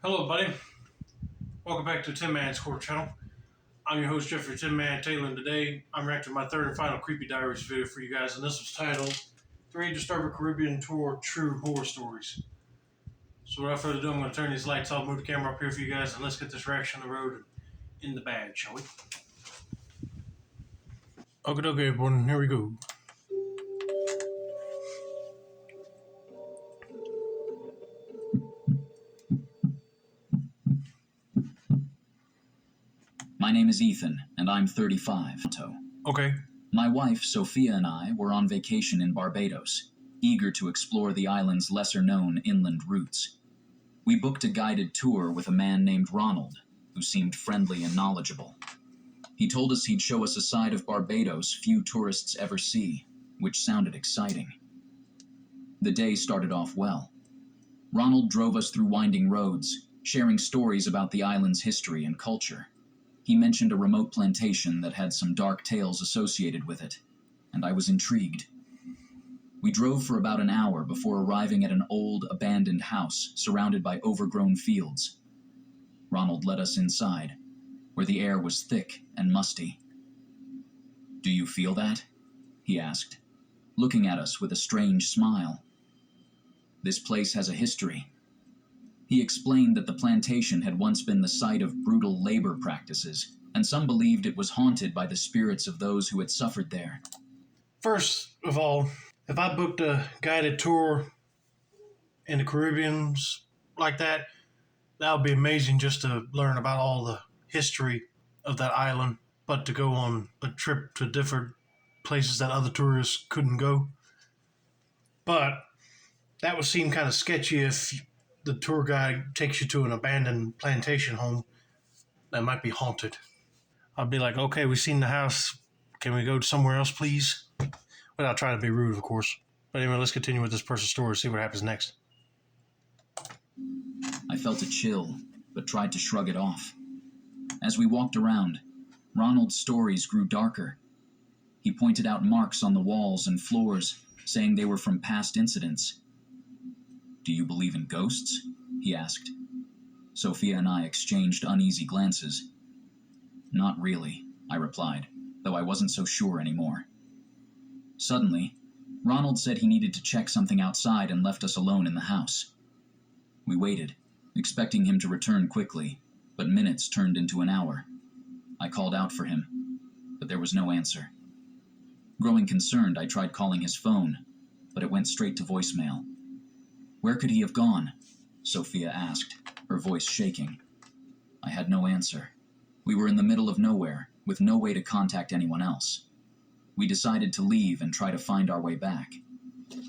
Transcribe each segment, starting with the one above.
Hello, buddy. Welcome back to Tin Man's Core Channel. I'm your host, Jeffrey Tin Man Taylor, and today I'm reacting to my third and final Creepy Diaries video for you guys, and this was titled Three Disturbing Caribbean Tour True Horror Stories. So without further ado, I'm going to turn these lights off, move the camera up here for you guys, and let's get this reaction on the road in the bag, shall we? Okay, everyone, here we go. My name is Ethan, and I'm 35. Okay. My wife, Sophia, and I were on vacation in Barbados, eager to explore the island's lesser-known inland routes. We booked a guided tour with a man named Ronald, who seemed friendly and knowledgeable. He told us he'd show us a side of Barbados few tourists ever see, which sounded exciting. The day started off well. Ronald drove us through winding roads, sharing stories about the island's history and culture. He mentioned a remote plantation that had some dark tales associated with it, and I was intrigued. We drove for about an hour before arriving at an old, abandoned house surrounded by overgrown fields. Ronald led us inside, where the air was thick and musty. "Do you feel that?" he asked, looking at us with a strange smile. "This place has a history." He explained that the plantation had once been the site of brutal labor practices, and some believed it was haunted by the spirits of those who had suffered there. First of all, if I booked a guided tour in the Caribbeans like that, that would be amazing just to learn about all the history of that island, but to go on a trip to different places that other tourists couldn't go. But that would seem kind of sketchy if the tour guide takes you to an abandoned plantation home that might be haunted. I'd be like, okay, we've seen the house. Can we go somewhere else, please? Without trying to be rude, of course. But anyway, let's continue with this person's story, see what happens next. I felt a chill, but tried to shrug it off. As we walked around, Ronald's stories grew darker. He pointed out marks on the walls and floors, saying they were from past incidents. "Do you believe in ghosts?" he asked. Sophia and I exchanged uneasy glances. "Not really," I replied, though I wasn't so sure anymore. Suddenly, Ronald said he needed to check something outside and left us alone in the house. We waited, expecting him to return quickly, but minutes turned into an hour. I called out for him, but there was no answer. Growing concerned, I tried calling his phone, but it went straight to voicemail. "Where could he have gone?" Sophia asked, her voice shaking. I had no answer. We were in the middle of nowhere, with no way to contact anyone else. We decided to leave and try to find our way back.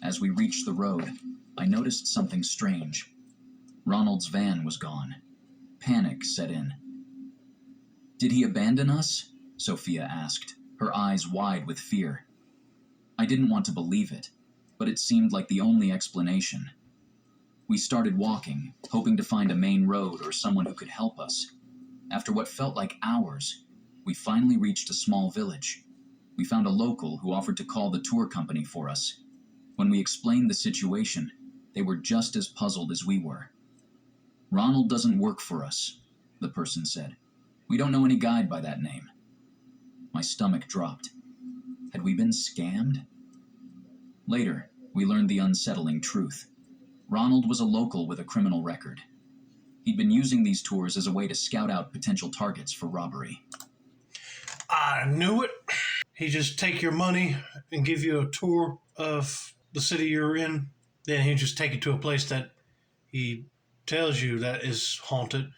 As we reached the road, I noticed something strange. Ronald's van was gone. Panic set in. "Did he abandon us?" Sophia asked, her eyes wide with fear. I didn't want to believe it, but it seemed like the only explanation. We started walking, hoping to find a main road or someone who could help us. After what felt like hours, we finally reached a small village. We found a local who offered to call the tour company for us. When we explained the situation, they were just as puzzled as we were. "Ronald doesn't work for us," the person said. "We don't know any guide by that name." My stomach dropped. Had we been scammed? Later, we learned the unsettling truth. Ronald was a local with a criminal record. He'd been using these tours as a way to scout out potential targets for robbery. I knew it. He just take your money and give you a tour of the city you're in. Then he just take you to a place that he tells you that is haunted.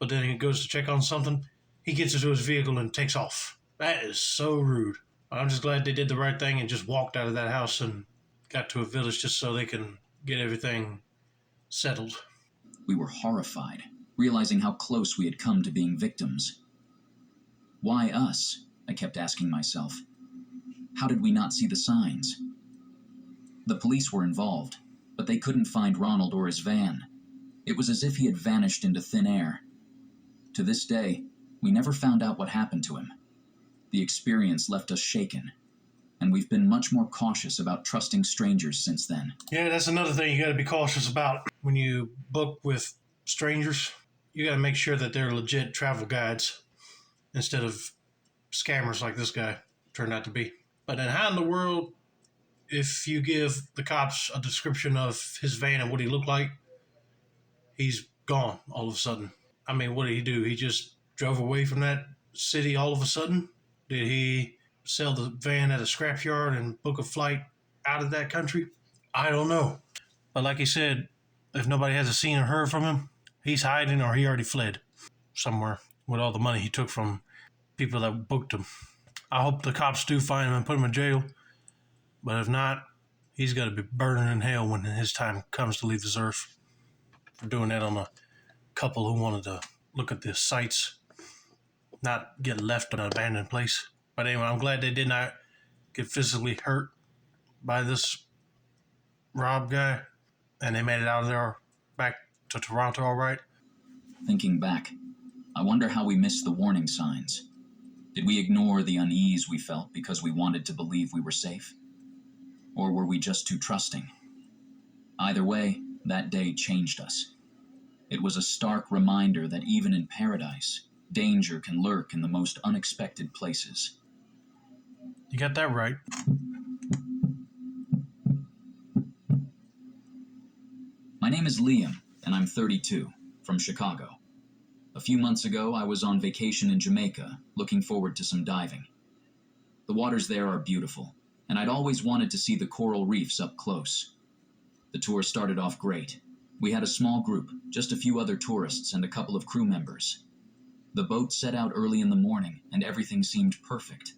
But then he goes to check on something. He gets into his vehicle and takes off. That is so rude. I'm just glad they did the right thing and just walked out of that house and got to a village just so they can get everything settled. We were horrified, realizing how close we had come to being victims. Why us? I kept asking myself. How did we not see the signs? The police were involved, but they couldn't find Ronald or his van. It was as if he had vanished into thin air. To this day, we never found out what happened to him. The experience left us shaken, and we've been much more cautious about trusting strangers since then. Yeah, that's another thing you got to be cautious about when you book with strangers, you got to make sure that they're legit travel guides instead of scammers like this guy turned out to be. But then, how in the world, if you give the cops a description of his van and what he looked like, he's gone all of a sudden? I mean, what did he do? He just drove away from that city all of a sudden? Did he sell the van at a scrapyard and book a flight out of that country? I don't know. But like he said, if nobody has seen or heard from him, he's hiding or he already fled somewhere with all the money he took from people that booked him. I hope the cops do find him and put him in jail. But if not, he's got to be burning in hell when his time comes to leave this earth for doing that on a couple who wanted to look at the sights, not get left in an abandoned place. But anyway, I'm glad they did not get physically hurt by this Rob guy, and they made it out of there back to Toronto all right. Thinking back, I wonder how we missed the warning signs. Did we ignore the unease we felt because we wanted to believe we were safe? Or were we just too trusting? Either way, that day changed us. It was a stark reminder that even in paradise, danger can lurk in the most unexpected places. You got that right. My name is Liam, and I'm 32, from Chicago. A few months ago, I was on vacation in Jamaica, looking forward to some diving. The waters there are beautiful, and I'd always wanted to see the coral reefs up close. The tour started off great. We had a small group, just a few other tourists and a couple of crew members. The boat set out early in the morning, and everything seemed perfect.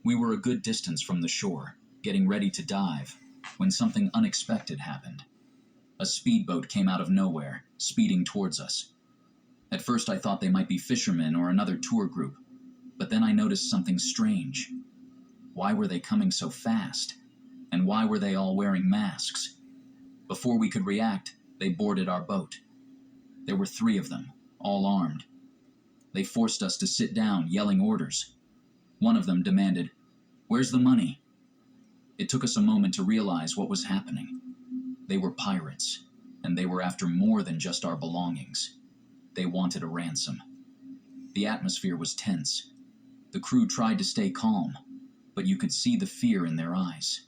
We were a good distance from the shore, getting ready to dive, when something unexpected happened. A speedboat came out of nowhere, speeding towards us. At first I thought they might be fishermen or another tour group, but then I noticed something strange. Why were they coming so fast? And why were they all wearing masks? Before we could react, they boarded our boat. There were 3 of them, all armed. They forced us to sit down, yelling orders. One of them demanded, "Where's the money?" It took us a moment to realize what was happening. They were pirates, and they were after more than just our belongings. They wanted a ransom. The atmosphere was tense. The crew tried to stay calm, but you could see the fear in their eyes.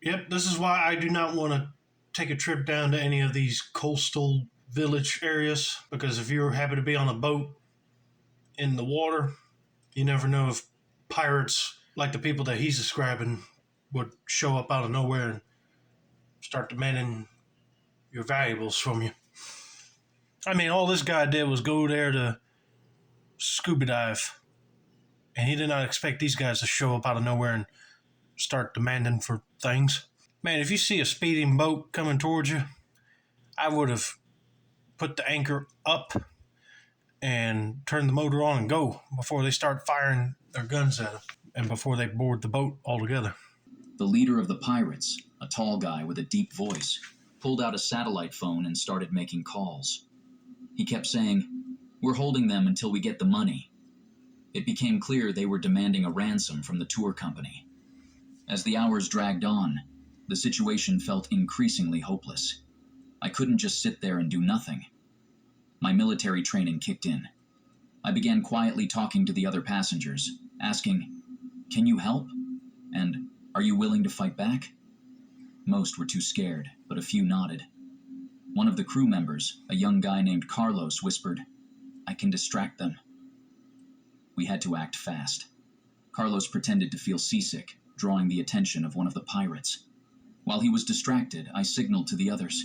Yep, this is why I do not want to take a trip down to any of these coastal village areas, because if you happen to be on a boat in the water, you never know if pirates, like the people that he's describing, would show up out of nowhere and start demanding your valuables from you. I mean, all this guy did was go there to scuba dive, and he did not expect these guys to show up out of nowhere and start demanding for things. Man, if you see a speeding boat coming towards you, I would have put the anchor up and turned the motor on and go before they start firing their guns at them and before they board the boat altogether. The leader of the pirates, a tall guy with a deep voice, pulled out a satellite phone and started making calls. He kept saying, "We're holding them until we get the money." It became clear they were demanding a ransom from the tour company. As the hours dragged on, the situation felt increasingly hopeless. I couldn't just sit there and do nothing. My military training kicked in. I began quietly talking to the other passengers, asking, "Can you help?" And, "Are you willing to fight back?" Most were too scared, but a few nodded. One of the crew members, a young guy named Carlos, whispered, "I can distract them." We had to act fast. Carlos pretended to feel seasick, drawing the attention of one of the pirates. While he was distracted, I signaled to the others.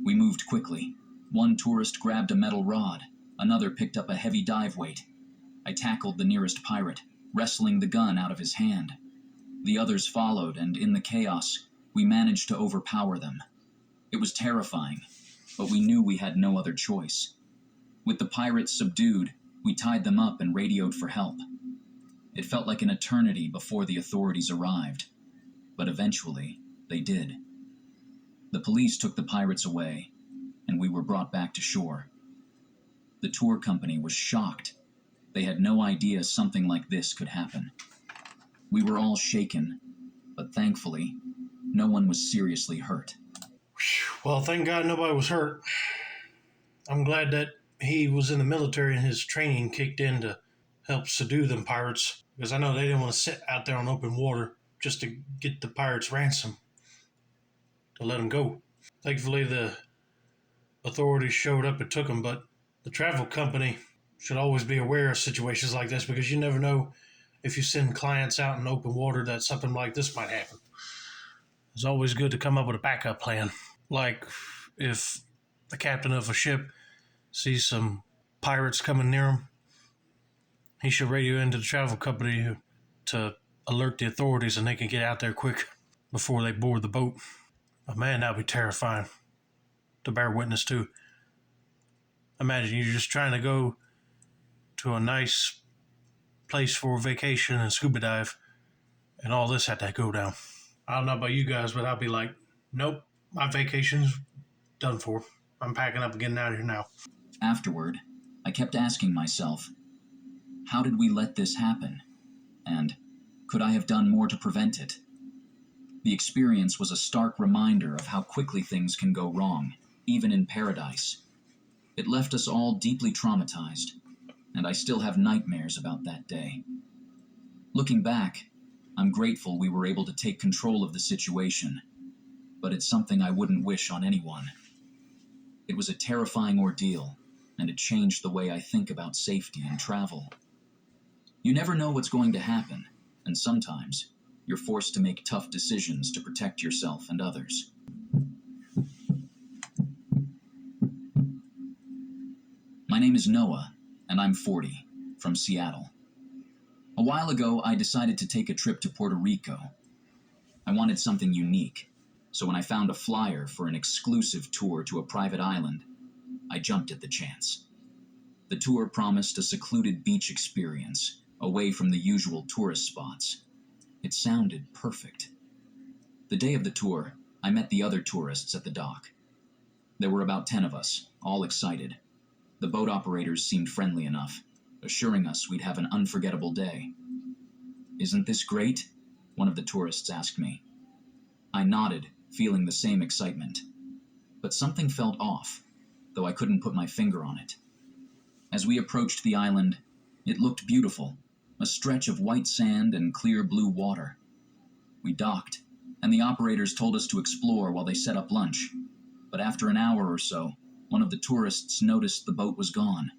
We moved quickly. One tourist grabbed a metal rod. Another picked up a heavy dive weight. I tackled the nearest pirate, wrestling the gun out of his hand. The others followed, and in the chaos, we managed to overpower them. It was terrifying, but we knew we had no other choice. With the pirates subdued, we tied them up and radioed for help. It felt like an eternity before the authorities arrived, but eventually they did. The police took the pirates away, and we were brought back to shore. The tour company was shocked. They had no idea something like this could happen. We were all shaken, but thankfully, no one was seriously hurt. Well, thank God nobody was hurt. I'm glad that he was in the military and his training kicked in to help subdue them pirates, because I know they didn't want to sit out there on open water just to get the pirates ransom to let them go. Thankfully, the authorities showed up and took them, but the travel company should always be aware of situations like this, because you never know if you send clients out in open water that something like this might happen. It's always good to come up with a backup plan. Like if the captain of a ship sees some pirates coming near him, he should radio into the travel company to alert the authorities and they can get out there quick before they board the boat. But man, that would be terrifying to bear witness to. Imagine you're just trying to go to a nice place for a vacation and scuba dive, and all this had to go down. I don't know about you guys, but I'll be like, nope, my vacation's done for. I'm packing up and getting out of here now. Afterward, I kept asking myself, how did we let this happen? And could I have done more to prevent it? The experience was a stark reminder of how quickly things can go wrong, even in paradise. It left us all deeply traumatized, and I still have nightmares about that day. Looking back, I'm grateful we were able to take control of the situation, but it's something I wouldn't wish on anyone. It was a terrifying ordeal, and it changed the way I think about safety and travel. You never know what's going to happen, and sometimes you're forced to make tough decisions to protect yourself and others. My name is Noah, and I'm 40, from Seattle. A while ago, I decided to take a trip to Puerto Rico. I wanted something unique, so when I found a flyer for an exclusive tour to a private island, I jumped at the chance. The tour promised a secluded beach experience, away from the usual tourist spots. It sounded perfect. The day of the tour, I met the other tourists at the dock. There were about 10 of us, all excited. The boat operators seemed friendly enough, assuring us we'd have an unforgettable day. "Isn't this great?" one of the tourists asked me. I nodded, feeling the same excitement. But something felt off, though I couldn't put my finger on it. As we approached the island, it looked beautiful, a stretch of white sand and clear blue water. We docked, and the operators told us to explore while they set up lunch. But after an hour or so, one of the tourists noticed the boat was gone.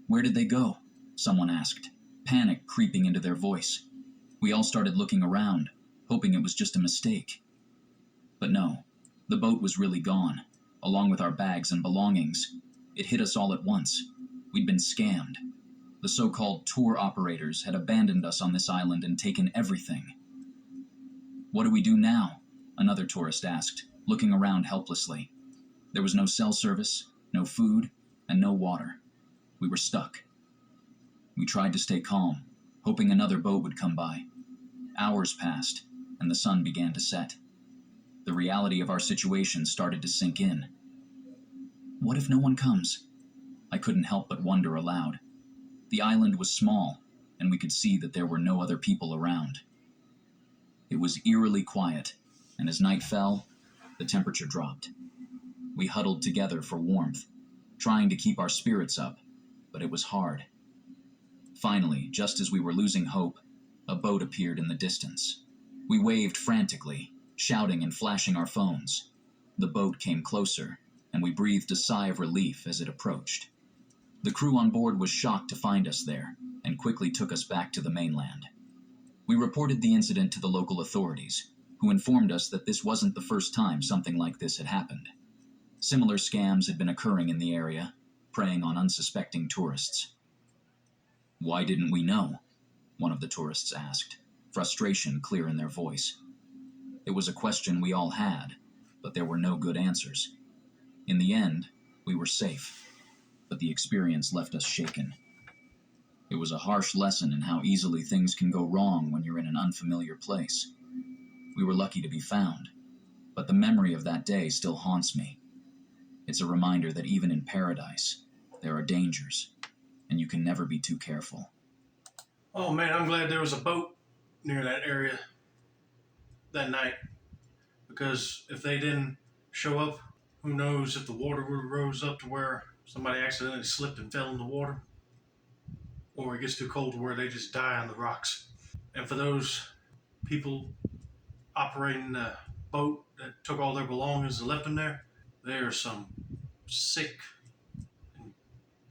"Where did they go?" someone asked, panic creeping into their voice. We all started looking around, hoping it was just a mistake. But no, the boat was really gone, along with our bags and belongings. It hit us all at once. We'd been scammed. The so-called tour operators had abandoned us on this island and taken everything. "What do we do now?" another tourist asked, looking around helplessly. There was no cell service, no food, and no water. We were stuck. We tried to stay calm, hoping another boat would come by. Hours passed, and the sun began to set. The reality of our situation started to sink in. What if no one comes? I couldn't help but wonder aloud. The island was small, and we could see that there were no other people around. It was eerily quiet, and as night fell, the temperature dropped. We huddled together for warmth, trying to keep our spirits up, but it was hard. Finally, just as we were losing hope, a boat appeared in the distance. We waved frantically, shouting and flashing our phones. The boat came closer, and we breathed a sigh of relief as it approached. The crew on board was shocked to find us there, and quickly took us back to the mainland. We reported the incident to the local authorities, who informed us that this wasn't the first time something like this had happened. Similar scams had been occurring in the area, preying on unsuspecting tourists. "Why didn't we know?" one of the tourists asked, frustration clear in their voice. It was a question we all had, but there were no good answers. In the end, we were safe, but the experience left us shaken. It was a harsh lesson in how easily things can go wrong when you're in an unfamiliar place. We were lucky to be found, but the memory of that day still haunts me. It's a reminder that even in paradise, there are dangers, and you can never be too careful. Oh man, I'm glad there was a boat near that area that night, because if they didn't show up, Who knows if the water would have rose up to where somebody accidentally slipped and fell in the water, or it gets too cold to where they just die on the rocks. And for those people operating the boat that took all their belongings and left them there, they are some sick and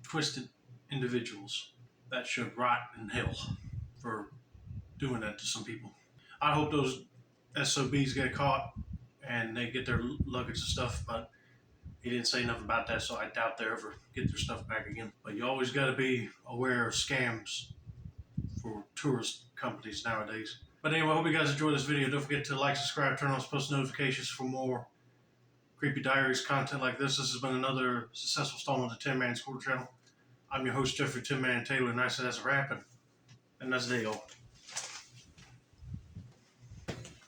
twisted individuals that should rot in hell for doing that to some people. I hope those SOBs get caught and they get their luggage and stuff, but he didn't say nothing about that, so I doubt they ever get their stuff back again. But you always got to be aware of scams for tourist companies nowadays. But anyway, I hope you guys enjoyed this video. Don't forget to like, subscribe, turn on post notifications for more Creepy Diaries content like this. This has been another successful installment of the Tin Man Squirrel channel. I'm your host, Jeffrey Tin Man Taylor, and I said that's a wrap, and that's the day, y'all.